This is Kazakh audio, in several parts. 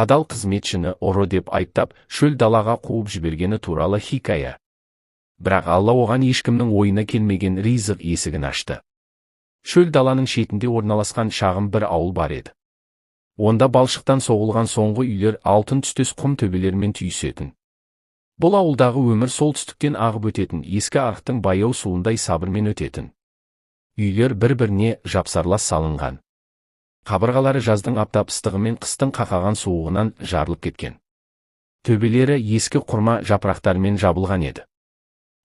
адал қызметшіні ұры деп айыптап, шөл далаға қуып жібергені туралы хикая. Бірақ Алла оған ешкімнің ойына келмеген ризық есігін ашты. Шөл даланың шетінде орналасқан шағын бір ауыл бар еді. Онда балшықтан соғылған соңғы үйлер алтын түстес құм төбелермен түйісетін. Бұл ауылдағы өмір солтүстіктен ағып өтетін ескі арықтың баяу суындай сабырмен өтетін. Үйлер бір-біріне жапсарлас салынған. Қабырғалары жаздың аптап ыстығы мен қыстың қақаған суығынан жарылып кеткен. Төбелері ескі құрма жапырақтармен жабылған еді.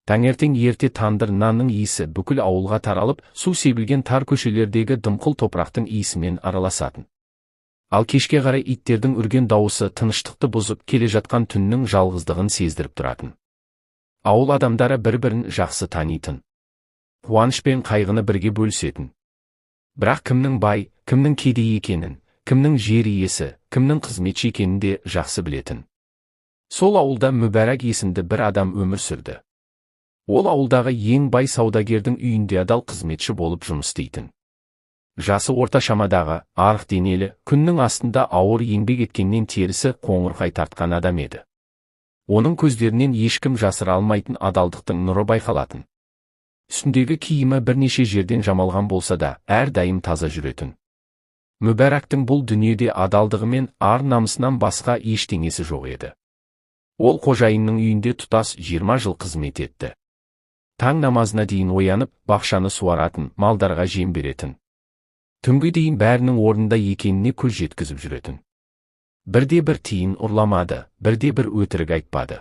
Таңертең ерте тандыр нанның иісі бүкіл ауылға таралып, су себілген тар көшелердегі дымқыл топырақтың иісімен араласатын. Ал кешке қарай иттердің үрген дауысы тыныштықты бұзып келе жатқан түннің жалғыздығын сездіріп тұратын. Ауыл адамдары бір-бірін жақсы танитын. Қуаныш пен қайғыны бірге бөлісетін. Бірақ кімнің бай, кімнің кедей екенін, кімнің жер иесі, кімнің қызметші екенін де жақсы білетін. Сол ауылда Мүбәрак есімді бір адам өмір сүрді. Ол ауылдағы ең бай саудагердің үйінде адал қызметші болып жұмыс істейтін. Жасы орта шамадағы, арық денелі, күннің астында ауыр еңбек еткеннен терісі қоңырқай тартқан адам еді. Оның көздерінен ешкім жасыра алмайтын адалдықтың нұры байқалатын. Үстіндегі киімі бірнеше жерден жамалған болса да, әрдайым таза жүретін. Мүбәрактың бұл дүниеде адалдығы мен ар-намысынан басқа ештеңесі жоқ еді. Ол қожайынның үйінде тұтас 20 жыл қызмет етті. Таң намазына дейін оянып, бақшаны суаратын, малдарға жем беретін. Түнге дейін бәрінің орнында екеніне көз жеткізіп жүретін. Бірде-бір тиын ұрламады, бірде-бір өтірік айтпады.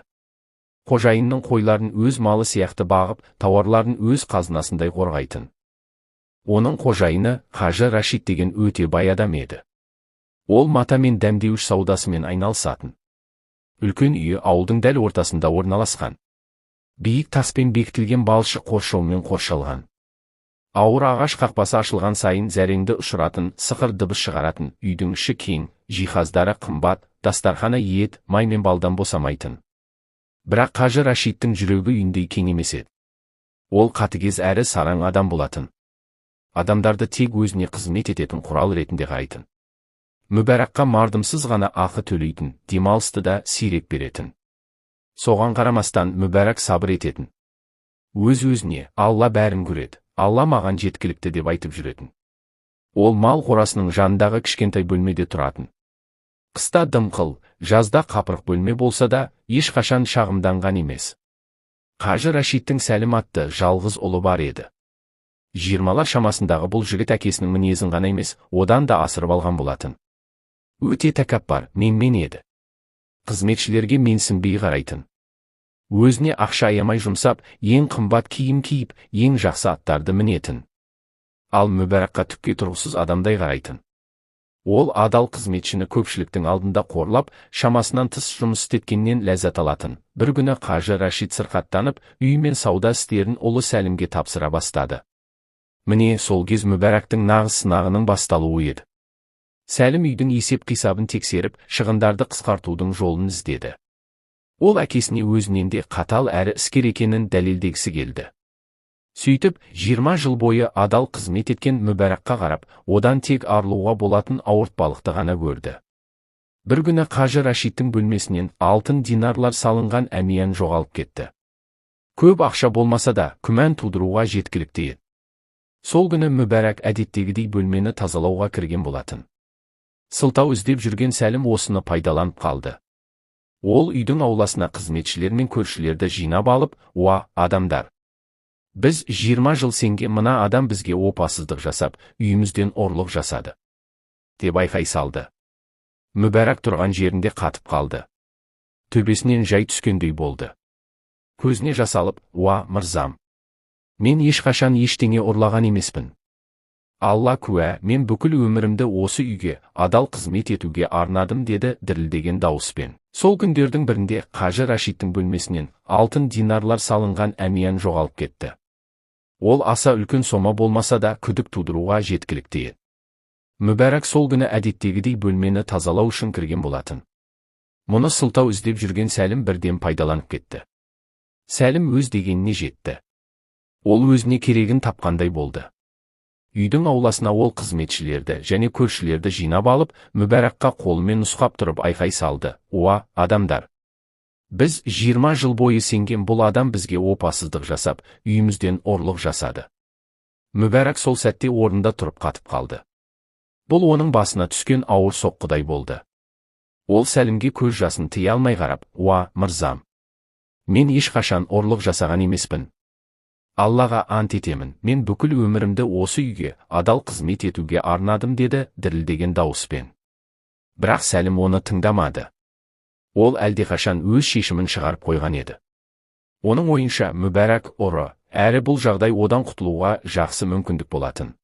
Қожайынның қойларын өз малы сияқты бағып, тауарларын өз қазынасындай қорғайтын. Оның қожайыны Қажы Рашид деген өте бай адам еді. Ол мата мен дәмдеуіш саудасымен айналысатын. Үлкен үйі ауылдың дәл ортасында орналасқан. Биік таспен бекітілген балшық қоршаумен қоршалған. Ауыр ағаш қақпасы ашылған сайын зәреңді ұшыратын, сықыр дыбыс шығаратын, үйдің іші кең, жиһаздары қымбат, дастарханы ет, май мен балдан босамайтын. Бірақ Қажы Рашидтің жүрегі үйіндей кең емес еді. Ол қатыгез әрі сараң адам болатын. Адамдарды тек өзіне қызмет ететін құрал ретінде қарайтын. Мүбәракқа мардымсыз ғана ақы төлейтін, демалысты да сирек беретін. Соған қарамастан Мүбәрак сабыр ететін. Өз-өзіне, Алла бәрін көреді, Алла маған жеткілікті деп айтып жүретін. Ол мал қорасының жанындағы кішкентай бөлмеде тұратын. Қыста дымқыл, жазда қапырық бөлме болса да, ешқашан шағымданған емес. Қажы Рашидтің Сәлім атты жалғыз ұлы бар еді. 20-лар шамасындағы бұл жігіт әкесінің мінезін ғана емес, одан да асырып алған болатын. Өте тәкаппар, менмен еді. Қызметшілерге менсінбей қарайтын. Өзіне ақша аямай жұмсап, ең қымбат киім киіп, ең жақсы аттарды мінетін. Ал Мүбәракқа түкке тұрғысыз адамдай қарайтын. Ол адал қызметшіні көпшіліктің алдында қорлап, шамасынан тыс жұмыс істеткеннен ләззат алатын. Бір күні Қажы Рашид сырқаттанып, үй мен сауда істерін ұлы Сәлімге тапсыра бастады. Міне сол кез Мүбәрактың нағыз сынағының басталуы еді. Сәлім үйдің есеп-қисабын тексеріп, шығындарды қысқартудың жолын іздеді. Ол әкесіне өзінен де қатал әрі іскер екенін дәлелдегісі келді. Сөйтіп, 20 жыл бойы адал қызмет еткен Мүбәракқа қарап, одан тек арылуға болатын ауыртпалықты ғана көрді. Бір күні Қажы Рашидтің бөлмесінен алтын динарлар салынған әмиян жоғалып кетті. Көп ақша болмаса да, күмән тудыруға жеткілікті еді. Сол күні Мүбәрак әдеттегідей бөлмені тазалауға кірген болатын. Сылтау іздеп жүрген Сәлім осыны пайдаланып қалды. Ол үйдің ауласына қызметшілер мен көршілерді жинап алып, «Уа, адамдар! Біз 20 жыл сенген мына адам бізге опасыздық жасап, үйімізден ұрлық жасады», деп айқай салды. Мүбәрак тұрған жерінде қатып қалды. Төбесінен жай түскендей болды. Көзіне жас алып, «Уа, мырзам! Мен ешқашан ештеңе ұрлаған емеспін. Алла куә, мен бүкіл өмірімді осы үйге, адал қызмет етуге арнадым», деді дірілдеген дауыспен. Сол күндердің бірінде Қажы Рашидтің бөлмесінен алтын динарлар салынған әмиян жоғалып кетті. Ол аса үлкен сома болмаса да күдік тудыруға жеткілікті еді. Мүбәрак сол күні әдеттегідей бөлмені тазалау үшін кірген болатын. Мұны сылтау іздеп жүрген Сәлім бірден пайдаланып кетті. Сәлім өз дегеніне жетті. Ол өзіне керегін тапқандай болды. Үйдің ауласына ол қызметшілерді және көршілерді жинап алып, Мүбәракқа қолымен нұсқап тұрып айқай салды: «Уа, адамдар! Біз 20 жыл бойы сенген бұл адам бізге опасыздық жасап, үйімізден ұрлық жасады». Мүбәрак сол сәтте орнында тұрып қатып қалды. Бұл оның басына түскен ауыр соққыдай болды. Ол Сәлімге көз жасын тыя алмай қарап: «Уа, мырзам! Мен ешқашан ұрлық жасаған емеспін. Аллаға ант етемін, мен бүкіл өмірімді осы үйге адал қызмет етуге арнадым», деді дірілдеген дауыспен. Бірақ Сәлім оны тыңдамады. Ол әлдеқашан өз шешімін шығарып қойған еді. Оның ойынша Мүбәрак ұры, әрі бұл жағдай одан құтылуға жақсы мүмкіндік болатын.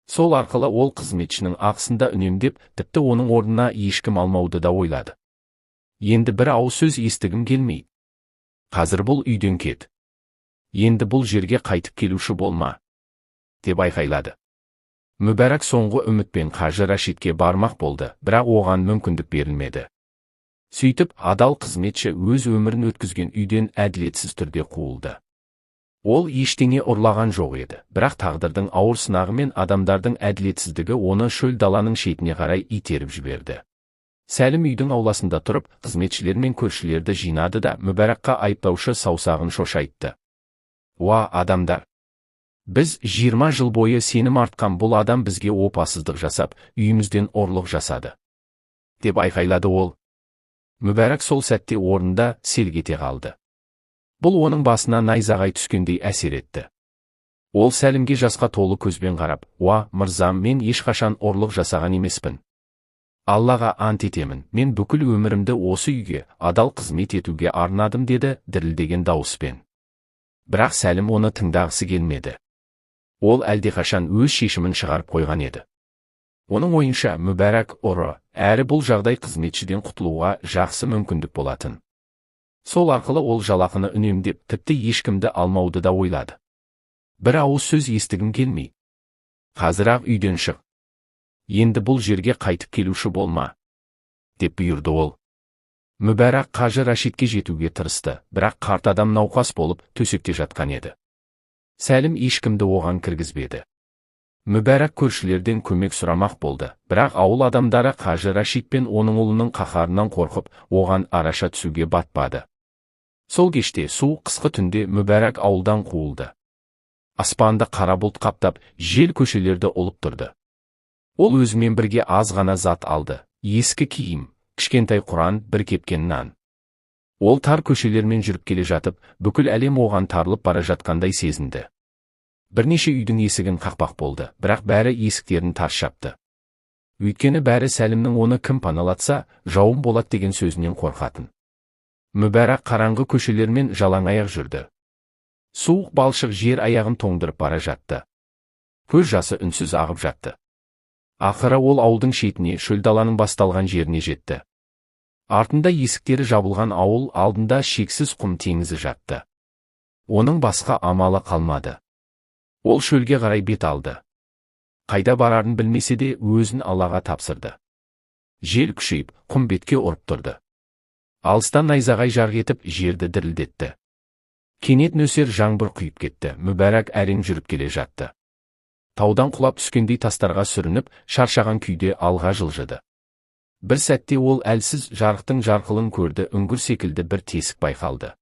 Сол арқылы ол қызметшінің ақысында үнемдеп, тіпті оның орнына ешкім алмауды да ойлады. «Енді бір ауыз сөз естігім келмей. Қазір бұл үйден кет. Енді бұл жерге қайтып келуші болма», деп айқайлады. Мүбәрак соңғы үмітпен Қажы Рашидке бармақ болды, бірақ оған мүмкіндік берілмеді. Сөйтіп, адал қызметші өз өмірін өткізген үйден әділетсіз түрде қуылды. Ол ештеңе ұрлаған жоқ еді, бірақ тағдырдың ауыр сынағы мен адамдардың әділетсіздігі оны шөл даланың шетіне қарай итеріп жіберді. Сәлім үйдің ауласында тұрып, қызметшілер мен көршілерді жинады да Мүбәракқа айыптаушы саусағын шошайтты. «Уа, адамдар! Біз 20 жыл бойы сенім артқан бұл адам бізге опасыздық жасап, үйімізден ұрлық жасады», деп айқайлады ол. Мүбәрак сол сәтте орнында селк ете қалды. Бұл оның басына найзағай түскендей әсер етті. Ол Сәлімге жасқа толы көзбен қарап: «Уа, мырзам, мен ешқашан ұрлық жасаған емеспін. Аллаға ант етемін, мен бүкіл өмірімді осы үйге адал қызмет етуге арнадым», деді дірілдеген дауыспен. Бірақ Сәлім оны тыңдағысы келмеді. Ол әлдеқашан өз шешімін шығарып қойған еді. Оның ойынша Мүбәрак ұры, әрі бұл жағдай қызметшіден құтылуға жақсы мүмкіндік болатын. Сол арқылы ол жалақыны үнемдеп, тіпті ешкімді алмауды да ойлады. «Бір ауыз сөз естігім келмей. Қазір-ақ үйден шық. Енді бұл жерге қайтып келуші болма», деп бұйырды ол. Мүбәрак Қажы Рашидке жетуге тырысты, бірақ қарт адам науқас болып төсекте жатқан еді. Сәлім ешкімді оған кіргізбеді. Мүбәрак көршілерден көмек сұрамақ болды, бірақ ауыл адамдары Қажы Рашид пен оның ұлының қаһарынан қорқып, оған араша түсуге батпады. Сол кеште, суық қысқы түнде Мүбәрак ауылдан қуылды. Аспанды қара бұлт қаптап, жел көшелерді ұлып тұрды. Ол өзімен бірге аз ғана зат алды: ескі киім, кішкентай Құран, бір кепкен нан. Ол тар көшелермен жүріп келе жатып, бүкіл әлем оған тарылып бара жатқандай сезінді. Бірнеше үйдің есігін қақпақ болды, бірақ бәрі есіктерін тарс жапты. Өйткені бәрі Сәлімнің оны кім паналатса, жауым болады деген сөзінен қорқатын. Мүбәрак қараңғы көшелермен жалаң аяқ жүрді. Суық балшық жер аяғын тоңдырып бара жатты. Көз жасы үнсіз ағып жатты. Ақыры ол ауылдың шетіне, шөл даланың басталған жеріне жетті. Артында есіктері жабылған ауыл, алдында шексіз құм теңізі жатты. Оның басқа амалы қалмады. Ол шөлге қарай бет алды. Қайда барарын білмесе де өзін Аллаға тапсырды. Жел күшейіп, құм бетке ұрып тұрды. Алыстан найзағай жарқ етіп, жерді дірілдетті. Кенет нөсер жаңбыр құйып кетті. Мүбәрак әрең жүріп келе жатты. Таудан құлап түскендей тастарға сүрініп, шаршаған күйде алға жылжыды. Бір сәтте ол әлсіз жарықтың жарқылын көрді, үңгір секілді бір тесік байқалды.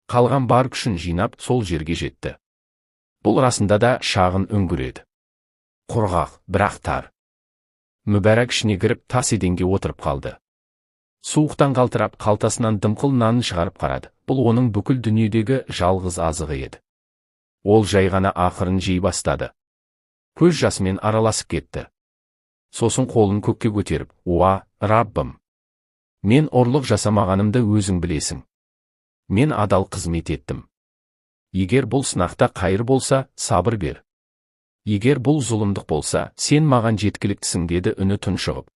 Қалған бар күшін жинап, сол жерге жетті. Бұл расында да шағын үңгір еді. Құрғақ, бірақ тар. Мүбәрак ішіне кіріп, тас еденге отырып қалды. Суықтан қалтырап, қалтасынан дымқыл нанын шығарып қарады. Бұл оның бүкіл дүниедегі жалғыз азығы еді. Ол жай ғана ақырын жей бастады. Көз жасымен араласып кетті. Сосын қолын көкке көтеріп: «Уа, Раббым! Мен ұрлық жасамағанымды өзің білесің. Мен адал қызмет еттім. Егер бұл сынақта қайыр болса, сабыр бер. Егер бұл зұлымдық болса, сен маған жеткіліктісің», деді үні тұншығып.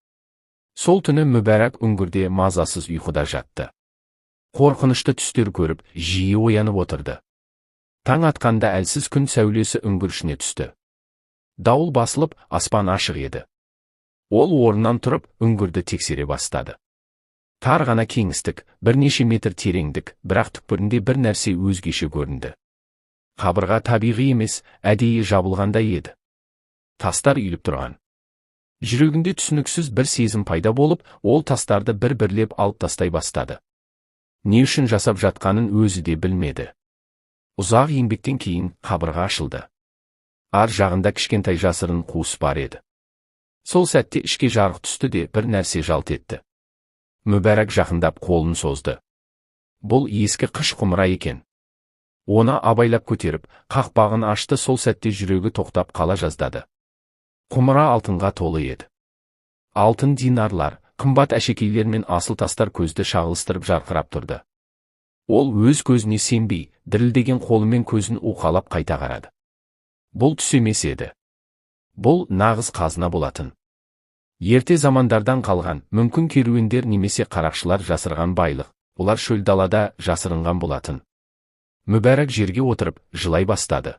Сол түні Мүбәрак үңгірде мазасыз ұйқыда жатты. Қорқынышты түстер көріп, жиі оянып отырды. Таң атқанда әлсіз күн сәулесі үңгір ішіне түсті. Дауыл басылып, аспан ашық еді. Ол орнынан тұрып, үңгірді тексере бастады. Тар ғана кеңістік, бірнеше метр тереңдік, бірақ түкпірінде бір нәрсе өзгеше көрінді. Қабырға табиғи емес, әдейі жабылғандай еді. тастар үйіліп тұрған. Жүрегінде түсініксіз бір сезім пайда болып, ол тастарды бір-бірлеп алып тастай бастады. Не үшін жасап жатқанын өзі де білмеді. Ұзақ еңбектен кейін қабырға ашылды. Ар жағында кішкентай жасырын қуыс бар еді. Сол сәтте ішке жарық түсті де бір нәрсе жалт етті. Мүбәрак жақындап қолын созды. Бұл ескі қыш құмыра екен. Оны абайлап көтеріп, қақпағын ашты, сол сәтте жүрегі тоқтап қала жаздады. Құмыра алтынға толы еді. Алтын динарлар, қымбат әшекейлер мен асыл тастар көзді шағылыстырып жарқырап тұрды. Ол өз көзіне сенбей, дірілдеген қолымен көзін уқалап қайта қарады. Бұл түс емес еді. Бұл нағыз қазына болатын. Ерте замандардан қалған, мүмкін керуендер немесе қарақшылар жасырған байлық, олар шөл далада жасырынған болатын. Мүбәрак жерге отырып, жылай бастады.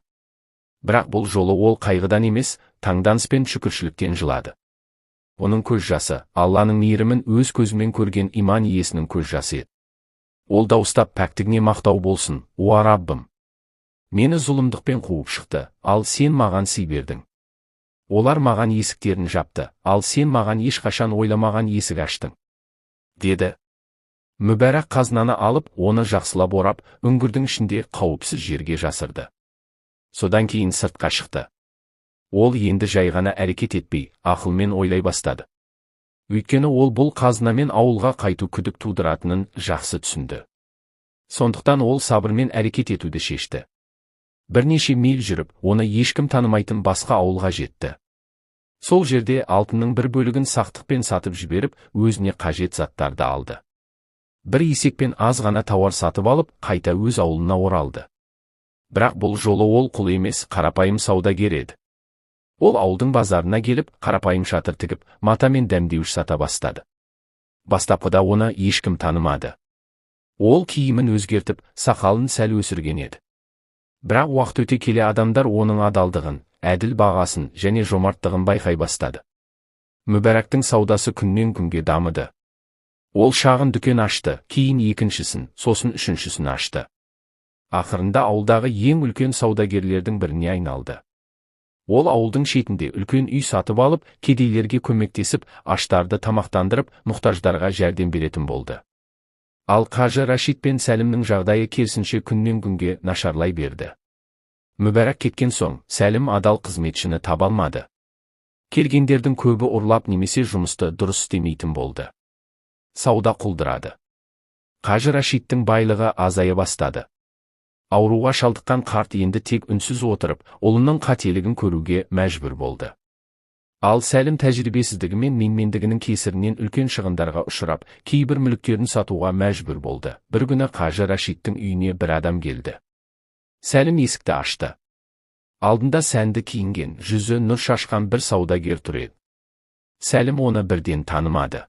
Бірақ бұл жолы ол қайғыдан емес, таңданыс пен шүкіршіліктен жылады. Оның көз жасы, Алланың мейірімін өз көзімен көрген иман иесінің көз жасы еді. Ол дауыстап, пәктігіне мақтау болсын, уа Раббым. Мені зұлымдықпен қуып шықты, ал сен маған сый бердің. Олар маған есіктерін жапты, ал сен маған ешқашан ойламаған есік аштың. Деді. Мүбәрак қазынаны алып, оны жақсылап орап, үңгірдің ішінде қауіпсіз жерге жасырды. Содан кейін сыртқа шықты. Ол енді жай ғана әрекет етпей, ақылмен ойлай бастады. Өйткені ол бұл қазынамен ауылға қайту күдік тудыратынын жақсы түсінді. Сондықтан ол сабырмен әрекет етуді шешті. Бірнеше миль жүріп, оны ешкім танымайтын басқа ауылға жетті. Сол жерде алтынның бір бөлігін сақтықпен сатып жіберіп, өзіне қажет заттарды алды. Бір есекпен аз ғана тауар сатып алып, қайта өз ауылына оралды. Бірақ бұл жолы ол құл емес, қарапайым саудагер еді. Ол ауылдың базарына келіп, қарапайым шатыр тігіп, мата мен дәмдеуіш сата бастады. Бастапқыда оны ешкім танымады. Ол киімін өзгертіп, сақалын сәл өсірген еді. Бірақ уақыт өте келе адамдар оның адалдығын, әділ бағасын және жомарттығын байқай бастады. Мүбәрактың саудасы күннен күнге дамыды. Ол шағын дүкен ашты, кейін екіншісін, сосын үшіншісін ашты. Ақырында ауылдағы ең үлкен саудагерлердің біріне айналды. Ол ауылдың шетінде үлкен үй сатып алып, кедейлерге көмектесіп, аштарды тамақтандырып, мұқтаждарға жәрдем беретін болды. Ал Қажы Рашид пен Сәлімнің жағдайы керісінше күннен күнге нашарлай берді. Мүбәрак кеткен соң, Сәлім адал қызметшіні таба алмады. Келгендердің көбі ұрлап немесе жұмысты дұрыс істемейтін болды. Сауда құлдырады. Қажы Рашидтің байлығы азая бастады. Ауруға шалдыққан қарт енді тек үнсіз отырып, ұлының қателігін көруге мәжбүр болды. Ал Сәлім тәжірибесіздігі мен менмендігінің кесірінен үлкен шығындарға ұшырап, кейбір мүліктерін сатуға мәжбүр болды. Бір күні Қажы Рашидтің үйіне бір адам келді. Сәлім есікті ашты. Алдында сәнді киінген, жүзі нұр шашқан бір саудагер тұр еді. Сәлім оны бірден танымады.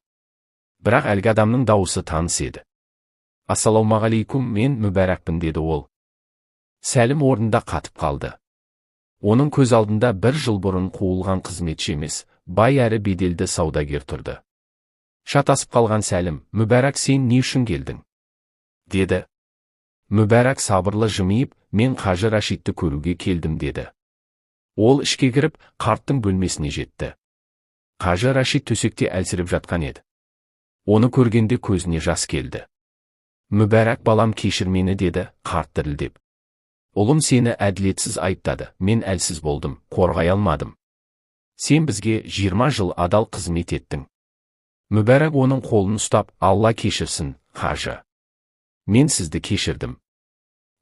Бірақ әлгі адамның дауысы таныс еді. «Ассалаумағалейкум, мен Мүбәракпын», деді ол. Сәлім орнында қатып қалды. Оның көз алдында бір жыл бұрын қуылған қызметші емес, бай әрі беделді саудагер тұрды. Шатасып қалған Сәлім, «Мүбәрак, сен не үшін келдің?» деді. Мүбәрак сабырлы жымиып, «Мен Қажы Рашидті көруге келдім», деді. Ол ішке кіріп, қарттың бөлмесіне жетті. Қажы Рашид төсекте әлсіреп жатқан еді. Оны көргенде көзіне жас келді. «Мүбәрак балам, кешір мені», деді қарт дірілдеп. «Ұлым сені әділетсіз айыптады, мен әлсіз болдым, қорғай алмадым. Сен бізге 20 жыл адал қызмет еттің». Мүбәрак оның қолын ұстап, «Алла кешірсін, Қажы. Мен сізді кешірдім.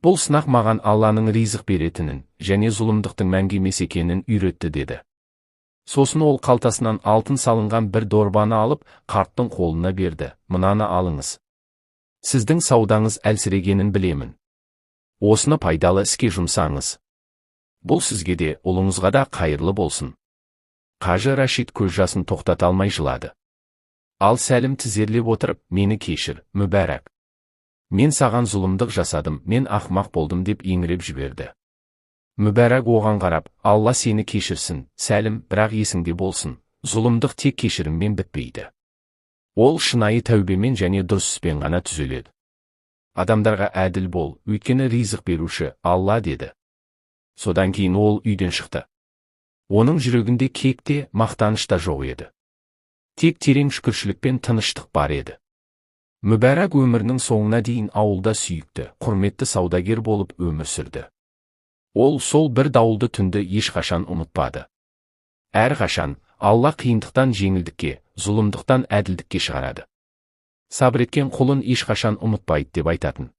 Бұл сынақ маған Алланың ризық беретінін, және зұлымдықтың мәңгі емес екенін үйретті», деді. Сосын ол қалтасынан алтын салынған бір дорбаны алып, қарттың қолына берді. «Мынаны алыңыз. Сіздің саудаңыз әлсірегенін білемін. Осыны пайдалы іске жұмсаңыз. Бұл сізге де, ұлыңызға да қайырлы болсын». Қажы Рашид көз жасын тоқтата алмай жылады. Ал Сәлім тізерлеп отырып, «Мені кешір, Мүбәрак. Мен саған зұлымдық жасадым, мен ақымақ болдым», деп еңіреп жіберді. Мүбәрак оған қарап, «Алла сені кешірсін, Сәлім, бірақ есіңде болсын, зұлымдық тек кешіріммен бітпейді. Ол шынайы тәубемен және дұрыс іспен ғана түзеледі. Адамдарға әділ бол, өйткені ризық беруші Алла», деді. Содан кейін ол үйден шықты. Оның жүрегінде кек те, мақтаныш та жоқ еді. Тек терең шүкіршілік пен тыныштық бар еді. Мүбәрак өмірінің соңына дейін ауылда сүйікті, құрметті саудагер болып өмір сүрді. Ол сол бір дауылды түнді ешқашан ұмытпады. Әрқашан Алла қиындықтан жеңілдікке, зұлымдықтан әділдікке шығарады. Сабыр еткен құлын ешқашан ұмытпайды деп айтатын.